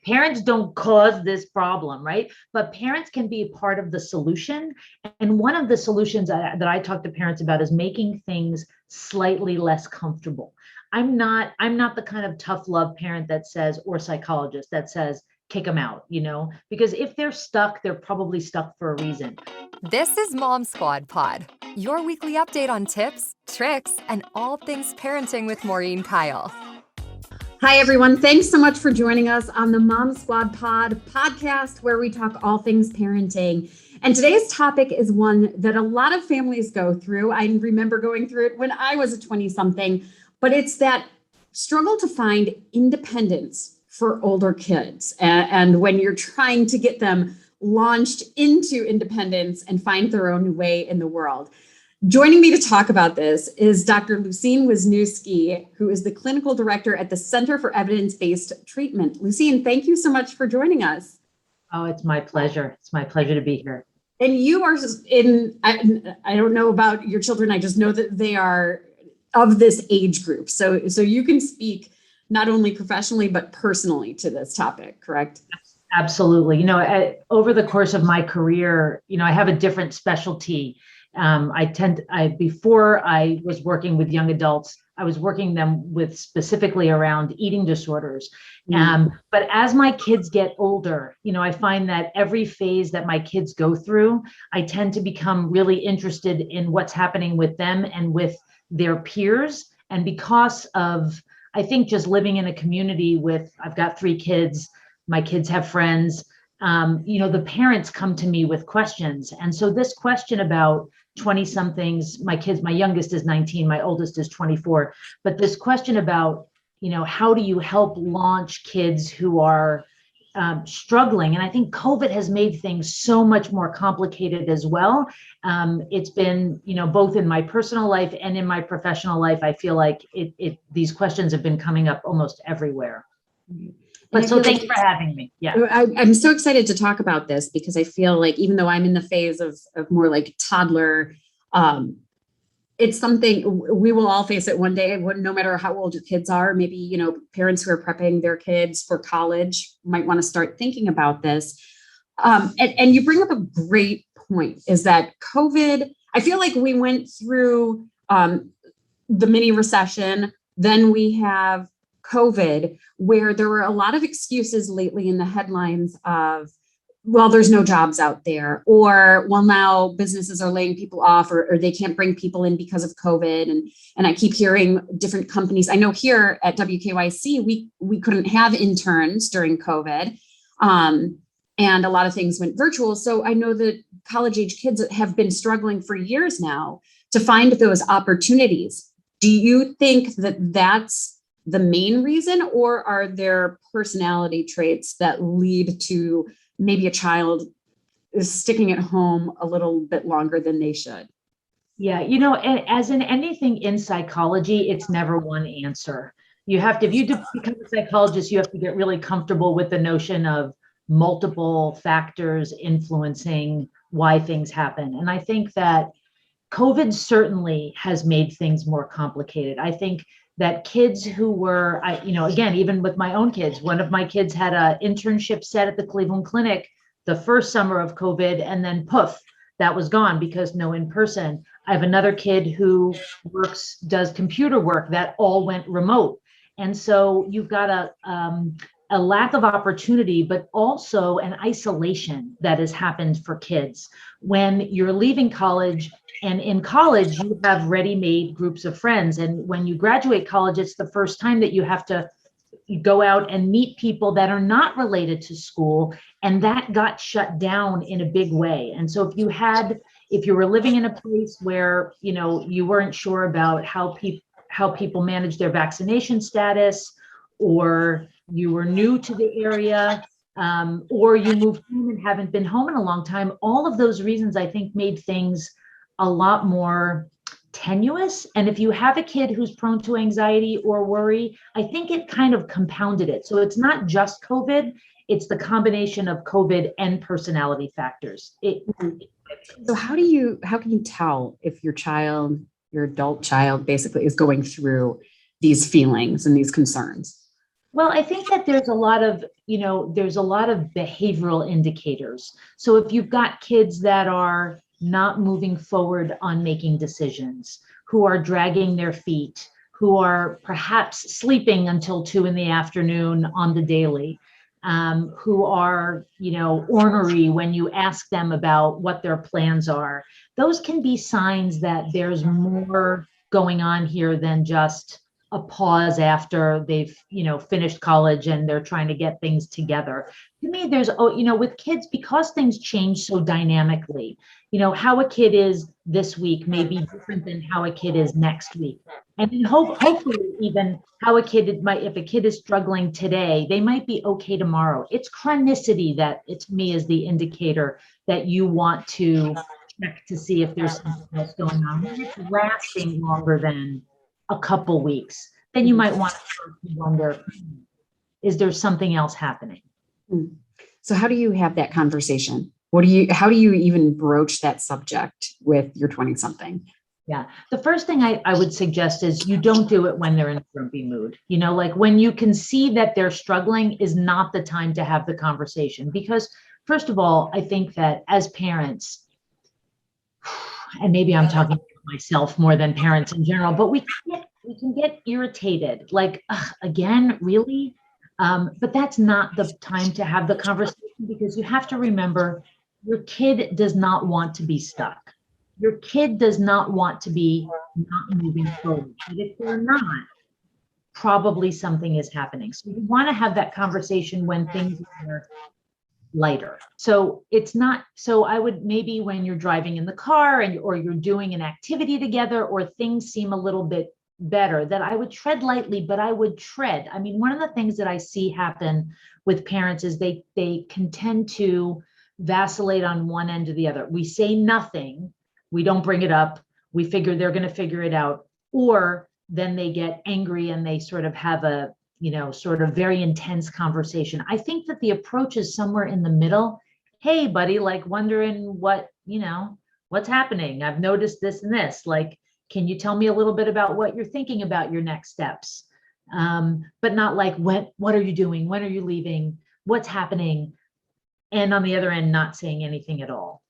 Parents don't cause this problem, right? But parents can be a part of the solution. And one of the solutions that I talk to parents about is making things slightly less comfortable. I'm not the kind of tough love parent that says, or psychologist that says, kick them out, because if they're stuck, they're probably stuck for a reason. This is Mom Squad Pod, your weekly update on tips, tricks, and all things parenting with Maureen Kyle. Hi, everyone. Thanks so much for joining us on the Mom Squad podcast, where we talk all things parenting. And today's topic is one that a lot of families go through. I remember going through it when I was a 20-something, but it's that struggle to find independence for older kids. And when you're trying to get them launched into independence and find their own way in the world. Joining me to talk about this is Dr. Lucene Wisnewski, who is the clinical director at the Center for Evidence-Based Treatment. Lucene, thank you so much for joining us. Oh, it's my pleasure. It's my pleasure to be here. And you are I don't know about your children. I just know that they are of this age group. So you can speak not only professionally, but personally to this topic, correct? Absolutely. Over the course of my career, I have a different specialty. Before I was working with young adults, I was working them with specifically around eating disorders. But as my kids get older, I find that every phase that my kids go through, I tend to become really interested in what's happening with them and with their peers. And because of, I think, just living in a community I've got 3 kids, my kids have friends, the parents come to me with questions. And so this question about 20-somethings, my youngest is 19, my oldest is 24, but this question about, how do you help launch kids who are struggling? And I think COVID has made things so much more complicated as well. It's been, both in my personal life and in my professional life, I feel like these questions have been coming up almost everywhere. But so thanks for having me. Yeah. I'm so excited to talk about this because I feel like even though I'm in the phase of more like toddler, it's something we will all face it one day, no matter how old your kids are. Maybe, parents who are prepping their kids for college might want to start thinking about this. And you bring up a great point, is that COVID, I feel like we went through the mini recession, then we have COVID, where there were a lot of excuses lately in the headlines of, well, there's no jobs out there, or, well, now businesses are laying people off, or they can't bring people in because of COVID. And I keep hearing different companies. I know here at WKYC, we couldn't have interns during COVID. And a lot of things went virtual. So I know that college age kids have been struggling for years now to find those opportunities. Do you think that that's the main reason, or are there personality traits that lead to maybe a child is sticking at home a little bit longer than they should? Yeah, as in anything in psychology, it's never one answer. If you become a psychologist, you have to get really comfortable with the notion of multiple factors influencing why things happen. And I think that COVID certainly has made things more complicated. I think that kids who were, again, even with my own kids, one of my kids had an internship set at the Cleveland Clinic the first summer of COVID, and then poof, that was gone because no in-person. I have another kid who does computer work that all went remote. And so you've got a lack of opportunity, but also an isolation that has happened for kids. When you're leaving college, and in college, you have ready-made groups of friends. And when you graduate college, it's the first time that you have to go out and meet people that are not related to school. And that got shut down in a big way. And so if you were living in a place where, you weren't sure about how people manage their vaccination status, or you were new to the area, or you moved home and haven't been home in a long time, all of those reasons, I think, made things a lot more tenuous. And if you have a kid who's prone to anxiety or worry, I think it kind of compounded it. So it's not just COVID, it's the combination of COVID and personality factors. So how can you tell if your adult child basically is going through these feelings and these concerns? Well, I think that there's a lot of behavioral indicators. So if you've got kids that are not moving forward on making decisions, who are dragging their feet, who are perhaps sleeping until 2 in the afternoon on the daily, who are, ornery when you ask them about what their plans are, those can be signs that there's more going on here than just a pause after they've finished college and they're trying to get things together. To me, there's with kids, because things change so dynamically, how a kid is this week may be different than how a kid is next week, and then hopefully even how a kid might, if a kid is struggling today, they might be okay tomorrow. It's chronicity that, to me, is the indicator that you want to check to see if there's something else going on. When it's lasting longer than a couple weeks, then you might want to wonder, is there something else happening? So how do you have that conversation? How do you even broach that subject with your 20-something? Yeah. The first thing I would suggest is you don't do it when they're in a grumpy mood. Like when you can see that they're struggling is not the time to have the conversation. Because first of all, I think that as parents, and maybe I'm talking to myself more than parents in general, but we can get irritated, like, again, really? But that's not the time to have the conversation, because you have to remember your kid does not want to be stuck. Your kid does not want to be not moving forward. And if they're not, probably something is happening. So you want to have that conversation when things are lighter. So it's not, so I would maybe when you're driving in the car or you're doing an activity together, or things seem a little bit better, that I would tread lightly, but I would tread. I mean, one of the things that I see happen with parents is they can tend to vacillate on one end or the other. We say nothing, we don't bring it up, we figure they're going to figure it out, or then they get angry and they sort of have a sort of very intense conversation. I think that the approach is somewhere in the middle. Hey, buddy, like wondering what's happening. I've noticed this and this. Like, can you tell me a little bit about what you're thinking about your next steps? But not like, what are you doing? When are you leaving? What's happening? And on the other end, not saying anything at all.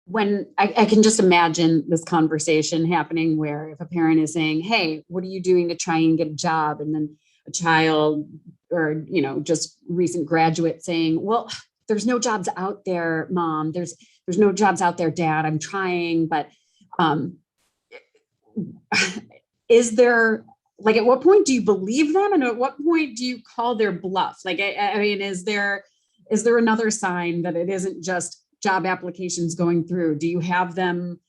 When I can just imagine this conversation happening where if a parent is saying, hey, what are you doing to try and get a job? And then a child or, just recent graduate saying, well, there's no jobs out there, mom. There's no jobs out there, dad. I'm trying, but is there, like, at what point do you believe them? And at what point do you call their bluff? Like, I mean, is there another sign that it isn't just job applications going through? Do you have them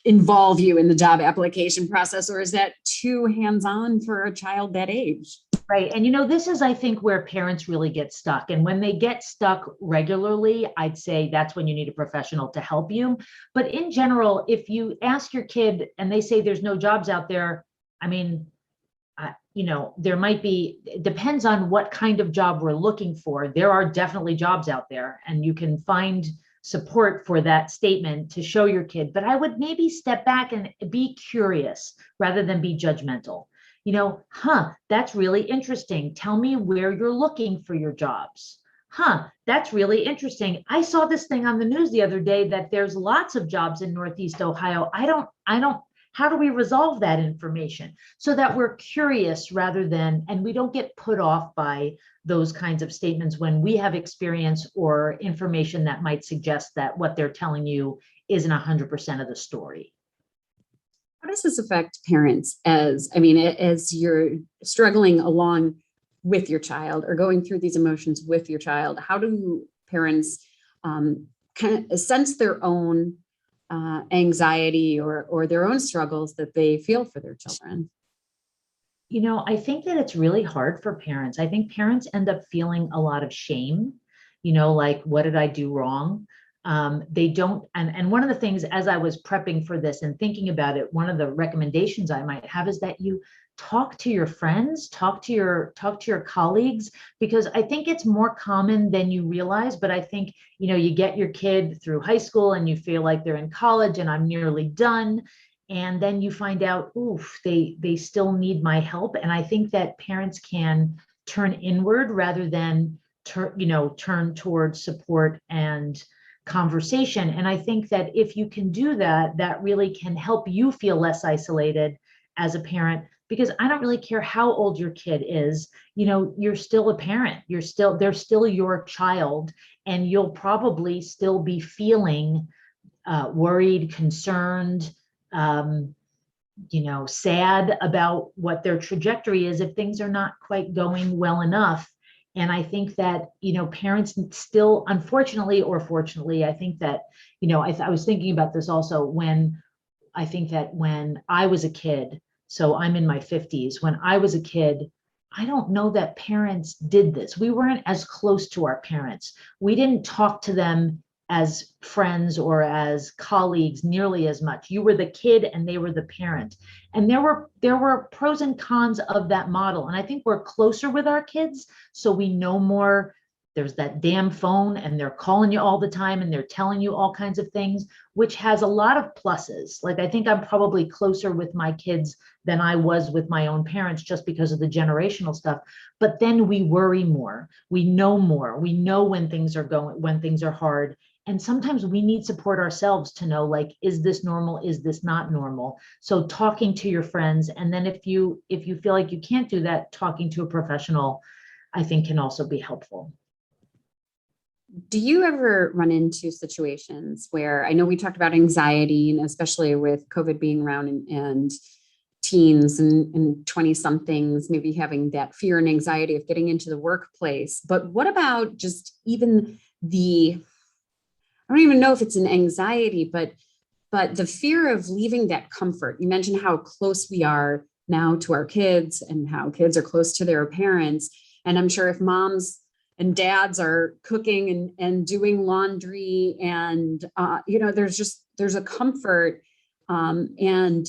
involve you in the job application process, or is that too hands-on for a child that age? Right. And this is, I think, where parents really get stuck. And when they get stuck regularly, I'd say that's when you need a professional to help you. But in general, if you ask your kid and they say there's no jobs out there, I mean, there might be, it depends on what kind of job we're looking for. There are definitely jobs out there, and you can find support for that statement to show your kid. But I would maybe step back and be curious rather than be judgmental. That's really interesting. Tell me where you're looking for your jobs. That's really interesting. I saw this thing on the news the other day that there's lots of jobs in Northeast Ohio. I don't, how do we resolve that information so that we're curious rather than, and we don't get put off by those kinds of statements when we have experience or information that might suggest that what they're telling you isn't 100% of the story. How does this affect parents as you're struggling along with your child or going through these emotions with your child? How do parents kind of sense their own anxiety or their own struggles that they feel for their children? I think that it's really hard for parents. I think parents end up feeling a lot of shame, like, what did I do wrong? They don't, and one of the things, as I was prepping for this and thinking about it, one of the recommendations I might have is that you talk to your friends, talk to your colleagues, because I think it's more common than you realize. But I think, you get your kid through high school and you feel like they're in college and I'm nearly done. And then you find out, oof, they still need my help. And I think that parents can turn inward rather than turn towards support and conversation. And I think that if you can do that, that really can help you feel less isolated as a parent, because I don't really care how old your kid is, you're still a parent, they're still your child, and you'll probably still be feeling worried, concerned, um, sad about what their trajectory is if things are not quite going well enough. And I think that, parents still, unfortunately or fortunately, I think that, I was thinking about this also when I was a kid, so I'm in my 50s, when I was a kid, I don't know that parents did this. We weren't as close to our parents. We didn't talk to them as friends or as colleagues nearly as much. You were the kid and they were the parent. And there were pros and cons of that model. And I think we're closer with our kids, so we know more. There's that damn phone and they're calling you all the time and they're telling you all kinds of things, which has a lot of pluses. Like, I think I'm probably closer with my kids than I was with my own parents just because of the generational stuff. But then we worry more. We know more. We know when things are hard. And sometimes we need support ourselves to know, like, is this normal? Is this not normal? So talking to your friends. And then if you feel like you can't do that, talking to a professional, I think, can also be helpful. Do you ever run into situations where, I know we talked about anxiety, and especially with COVID being around, and teens and 20 somethings maybe having that fear and anxiety of getting into the workplace, but what about just even I don't even know if it's an anxiety, but the fear of leaving that comfort? You mentioned how close we are now to our kids and how kids are close to their parents. And I'm sure if moms and dads are cooking and doing laundry and, there's a comfort and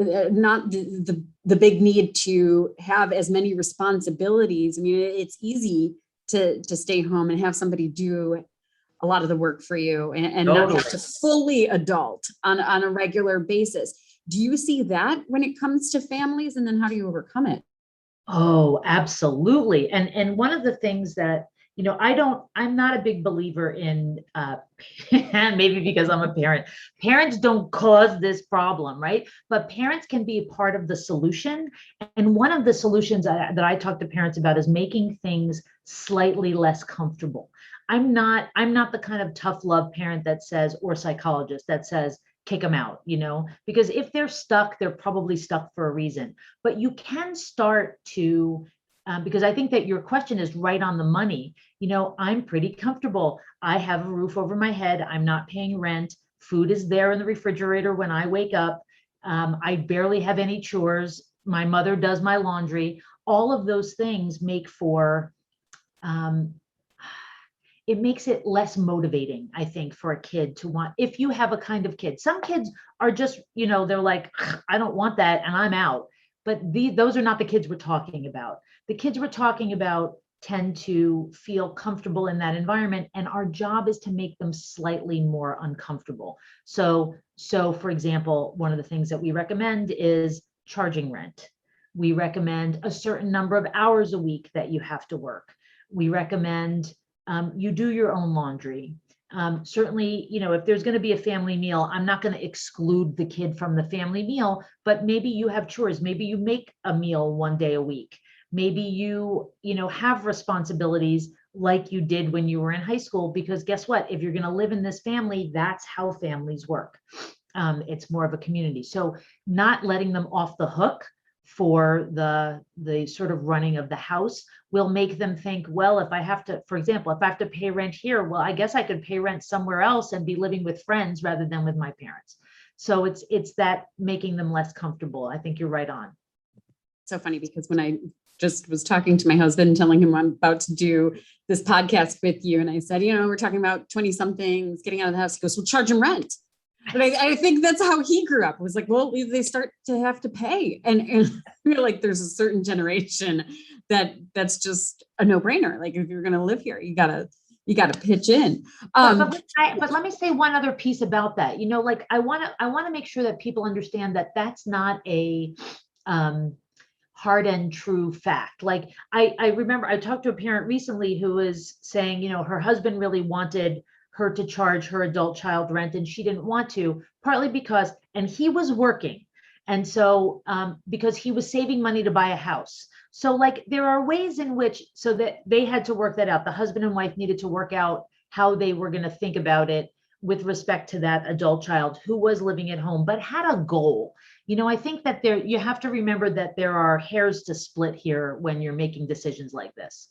not the big need to have as many responsibilities. I mean, it's easy to stay home and have somebody do a lot of the work for you and not have to fully adult on a regular basis. Do you see that when it comes to families? And then how do you overcome it? Oh, absolutely. And one of the things that, I'm not a big believer in, and maybe because I'm a parent, parents don't cause this problem, right? But parents can be a part of the solution. And one of the solutions that I talk to parents about is making things slightly less comfortable. I'm not the kind of tough love parent that says, or psychologist that says, kick them out, because if they're stuck, they're probably stuck for a reason. But you can start to, because I think that your question is right on the money. I'm pretty comfortable. I have a roof over my head. I'm not paying rent. Food is there in the refrigerator when I wake up. I barely have any chores. My mother does my laundry. All of those things make for, it makes it less motivating, I think, for a kid to want, if you have a kind of kid. Some kids are just, they're like, I don't want that and I'm out. But those are not the kids we're talking about. The kids we're talking about tend to feel comfortable in that environment, and our job is to make them slightly more uncomfortable. So for example, one of the things that we recommend is charging rent. We recommend a certain number of hours a week that you have to work. We recommend you do your own laundry. Certainly, if there's going to be a family meal, I'm not going to exclude the kid from the family meal, but maybe you have chores. Maybe you make a meal one day a week. Maybe you have responsibilities like you did when you were in high school, because guess what? If you're going to live in this family, that's how families work. It's more of a community. So not letting them off the hook for the sort of running of the house will make them think, well, if I have to, for example, if I have to pay rent here, well, I guess I could pay rent somewhere else and be living with friends rather than with my parents. So it's that making them less comfortable. I think you're right on. So funny, because when I just was talking to my husband, telling him I'm about to do this podcast with you, and I said, we're talking about 20 somethings getting out of the house. He goes, well, charge them rent. But I think that's how he grew up. It was like, well, they start to have to pay. And I feel like there's a certain generation that's just a no brainer. Like, if you're going to live here, you gotta You got to pitch in. But let me say one other piece about that. Like I want to make sure that people understand that that's not a hard and true fact. Like I remember I talked to a parent recently who was saying, her husband really wanted her to charge her adult child rent and she didn't want to, partly because, and he was working. And so, because he was saving money to buy a house. So like, there are ways in which, so that they had to work that out. The husband and wife needed to work out how they were going to think about it with respect to that adult child who was living at home, but had a goal. I think that you have to remember that there are hairs to split here when you're making decisions like this.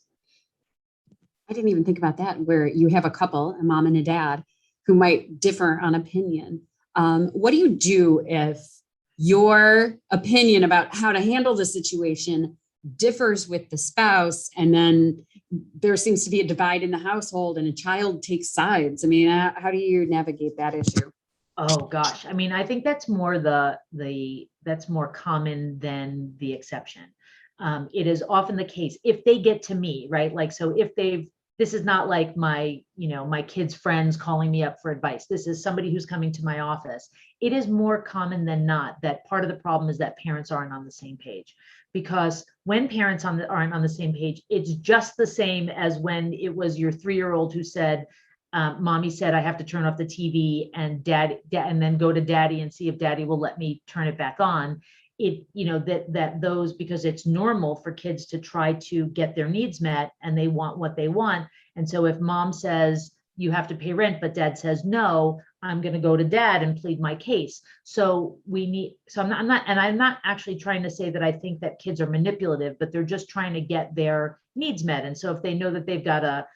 I didn't even think about that, where you have a couple, a mom and a dad, who might differ on opinion. What do you do if your opinion about how to handle the situation differs with the spouse, and then there seems to be a divide in the household and a child takes sides? I mean, how do you navigate that issue? Oh gosh, I mean, I think that's more that's more common than the exception. It is often the case if they get to me, right? Like, so if this is not like my kids' friends calling me up for advice. This is somebody who's coming to my office. It is more common than not that part of the problem is that parents aren't on the same page. Because when parents aren't on the same page, it's just the same as when it was your 3-year-old who said, mommy said I have to turn off the TV, and and then go to daddy and see if daddy will let me turn it back on. Those, because it's normal for kids to try to get their needs met and they want what they want. And so if mom says you have to pay rent, but dad says no, I'm going to go to dad and plead my case. So I'm not actually trying to say that I think that kids are manipulative, but they're just trying to get their needs met. And so if they know that they've got a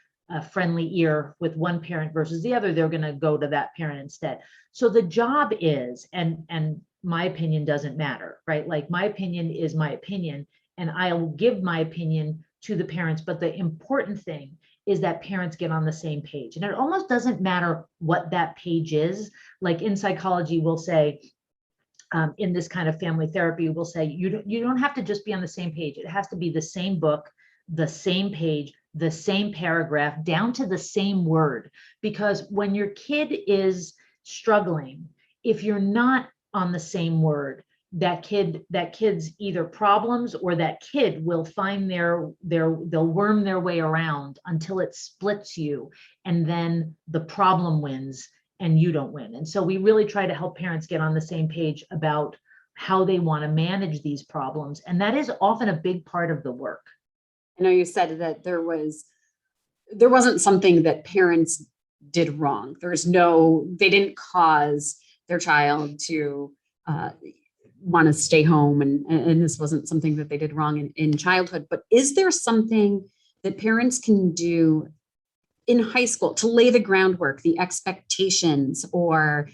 friendly ear with one parent versus the other, they're going to go to that parent instead. So the job is, and my opinion doesn't matter, right? Like, my opinion is my opinion, and I'll give my opinion to the parents. But the important thing is that parents get on the same page. And it almost doesn't matter what that page is. Like in psychology, we'll say, in this kind of family therapy, we'll say, you don't have to just be on the same page. It has to be the same book, the same page, the same paragraph, down to the same word. Because when your kid is struggling, if you're not on the same word, that kid's either problems, or that kid will find they'll worm their way around until it splits you, and then the problem wins and you don't win. And so we really try to help parents get on the same page about how they want to manage these problems. And that is often a big part of the work. I know you said that there wasn't something that parents did wrong. They didn't cause their child to want to stay home, and this wasn't something that they did wrong in childhood. But is there something that parents can do in high school to lay the groundwork, the expectations, or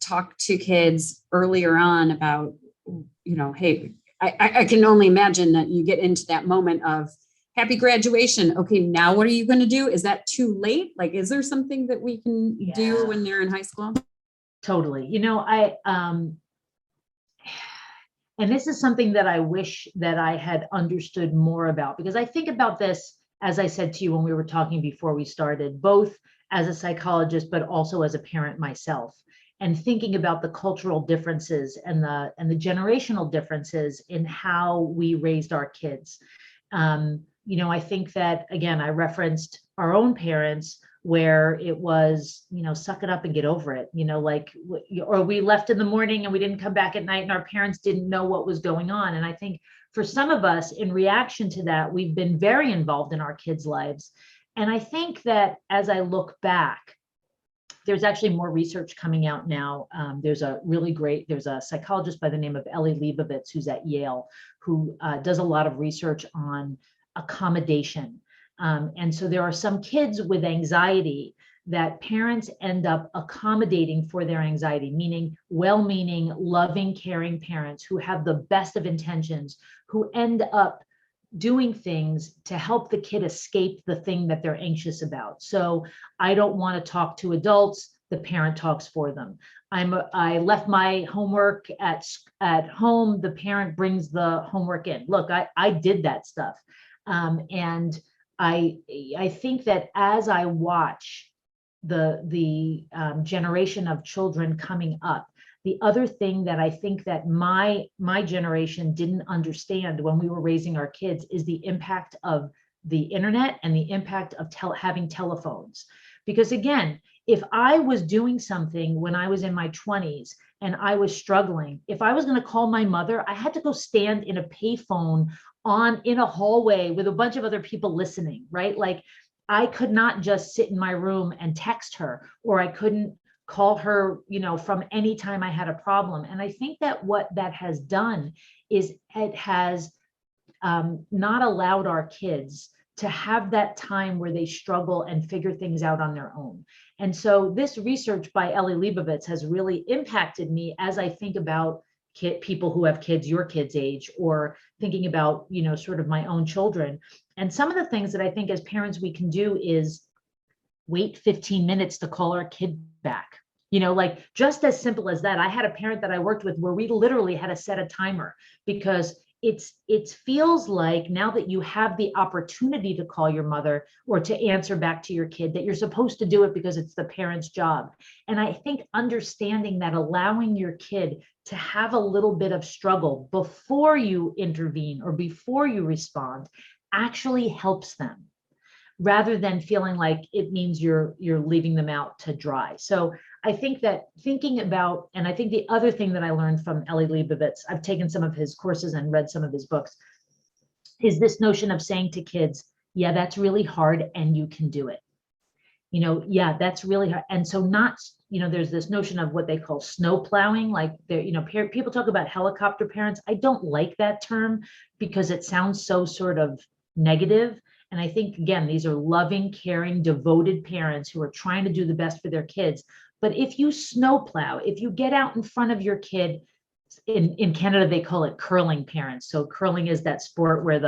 talk to kids earlier on about, hey, I can only imagine that you get into that moment of happy graduation. Okay, now what are you going to do? Is that too late? Like, is there something that we can do when they're in high school? Totally. And this is something that I wish that I had understood more about, because I think about this, as I said to you when we were talking before we started, both as a psychologist, but also as a parent myself, and thinking about the cultural differences and the generational differences in how we raised our kids. I think that, again, I referenced our own parents, where it was, suck it up and get over it, or we left in the morning and we didn't come back at night, and our parents didn't know what was going on. And I think for some of us, in reaction to that, we've been very involved in our kids' lives. And I think that as I look back, there's actually more research coming out now. There's a psychologist by the name of Ellie Leibovitz, who's at Yale, who does a lot of research on accommodation. And so there are some kids with anxiety that parents end up accommodating for their anxiety, meaning well-meaning, loving, caring parents who have the best of intentions, who end up doing things to help the kid escape the thing that they're anxious about. So I don't want to talk to adults, the parent talks for them. I left my homework at home, the parent brings the homework in. Look, I did that stuff. And I think that as I watch the generation of children coming up, the other thing that I think that my generation didn't understand when we were raising our kids is the impact of the internet and the impact of having telephones. Because again, if I was doing something when I was in my 20s and I was struggling, if I was going to call my mother, I had to go stand in a payphone in a hallway with a bunch of other people listening, right? Like I could not just sit in my room and text her, or I couldn't call her, from any time I had a problem. And I think that what that has done is it has not allowed our kids to have that time where they struggle and figure things out on their own. And so this research by Ellie Leibovitz has really impacted me as I think about people who have kids your kids' age, or thinking about, sort of my own children. And some of the things that I think as parents we can do is wait 15 minutes to call our kid back. Like just as simple as that. I had a parent that I worked with where we literally had to set a timer, because it feels like now that you have the opportunity to call your mother or to answer back to your kid, that you're supposed to do it because it's the parent's job. And I think understanding that, allowing your kid to have a little bit of struggle before you intervene or before you respond actually helps them, rather than feeling like it means you're leaving them out to dry. So I think that thinking about, and I think the other thing that I learned from Ellie Leibovitz, I've taken some of his courses and read some of his books, is this notion of saying to kids, yeah, that's really hard and you can do it. Yeah, that's really hard. And so there's this notion of what they call snow plowing, like people talk about helicopter parents. I don't like that term because it sounds so sort of negative. And I think, again, these are loving, caring, devoted parents who are trying to do the best for their kids. But if you snowplow, if you get out in front of your kid, in Canada, they call it curling parents. So curling is that sport where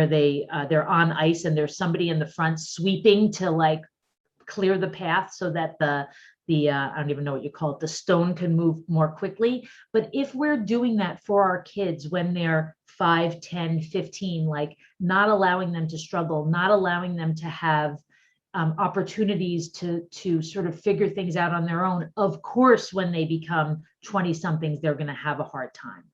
they're on ice and there's somebody in the front sweeping to like clear the path so that the I don't even know what you call it, the stone can move more quickly. But if we're doing that for our kids when they're 5, 10, 15, like not allowing them to struggle, not allowing them to have opportunities to sort of figure things out on their own, of course, when they become 20 somethings, they're going to have a hard time.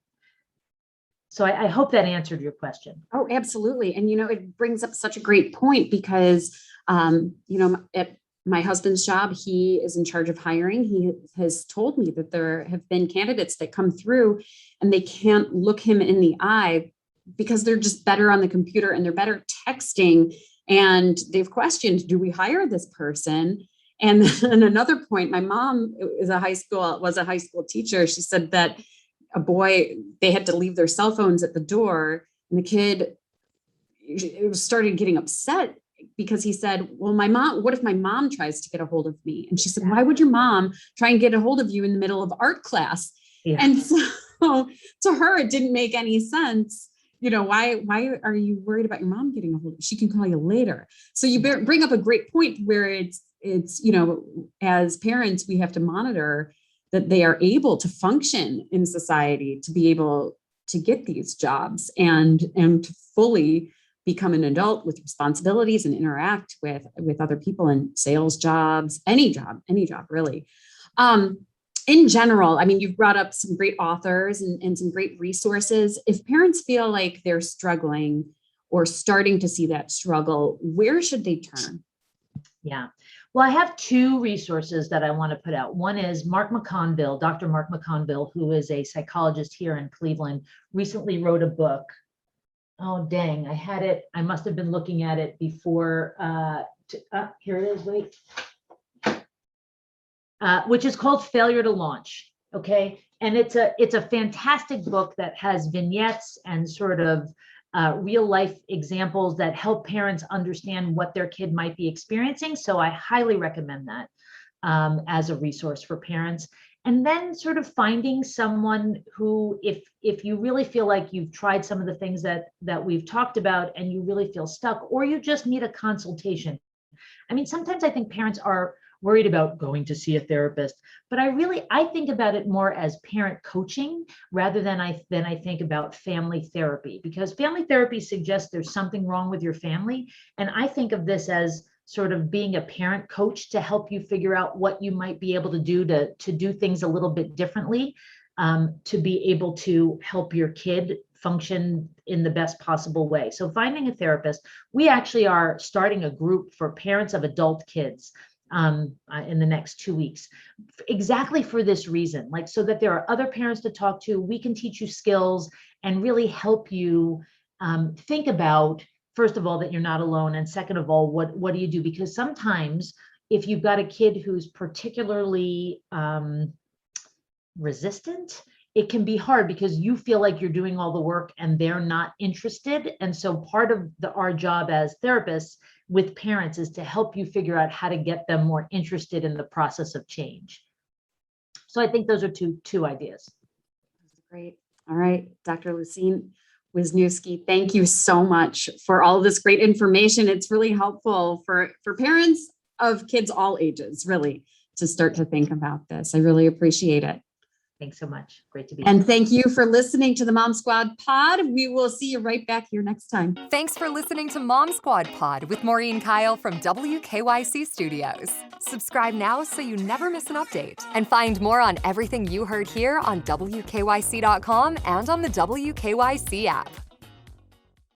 So I hope that answered your question. Oh, absolutely. And, it brings up such a great point because, at my husband's job, he is in charge of hiring. He has told me that there have been candidates that come through and they can't look him in the eye because they're just better on the computer and they're better texting. And they've questioned, do we hire this person? And then another point, my mom was a high school teacher. She said that they had to leave their cell phones at the door, and the kid started getting upset because he said, well, what if my mom tries to get a hold of me? And she said, why would your mom try and get a hold of you in the middle of art class? Yeah. And so to her, it didn't make any sense. Why are you worried about your mom getting a hold of you? She can call you later. So you bring up a great point where it's, as parents, we have to monitor that they are able to function in society, to be able to get these jobs and to fully become an adult with responsibilities and interact with other people in sales jobs, any job really. In general, I mean, you've brought up some great authors and some great resources. If parents feel like they're struggling or starting to see that struggle, where should they turn? Yeah. Well, I have two resources that I want to put out. One is Dr. Mark McConville, who is a psychologist here in Cleveland, recently wrote a book. Oh, dang, I had it. I must have been looking at it before. Here it is, wait. Which is called Failure to Launch. Okay. And it's a fantastic book that has vignettes and sort of real life examples that help parents understand what their kid might be experiencing. So I highly recommend that as a resource for parents. And then sort of finding someone who, if you really feel like you've tried some of the things that we've talked about and you really feel stuck, or you just need a consultation. I mean, sometimes I think parents are worried about going to see a therapist. But I think about it more as parent coaching rather than I think about family therapy, because family therapy suggests there's something wrong with your family. And I think of this as sort of being a parent coach to help you figure out what you might be able to do to do things a little bit differently, to be able to help your kid function in the best possible way. So finding a therapist, we actually are starting a group for parents of adult kids in the next 2 weeks, exactly for this reason, like so that there are other parents to talk to. We can teach you skills and really help you think about, first of all, that you're not alone. And second of all, what do you do? Because sometimes if you've got a kid who's particularly resistant, it can be hard because you feel like you're doing all the work and they're not interested. And so part of our job as therapists with parents is to help you figure out how to get them more interested in the process of change. So I think those are two ideas. Great. All right, Dr. Lucene Wisnewski, thank you so much for all of this great information. It's really helpful for parents of kids all ages, really, to start to think about this. I really appreciate it. Thanks so much. Great to be And here. thank you for listening to the Mom Squad pod. We will see you right back here next time. Thanks for listening to Mom Squad Pod with Maureen Kyle from WKYC Studios. Subscribe now so you never miss an update. And find more on everything you heard here on WKYC.com and on the WKYC app.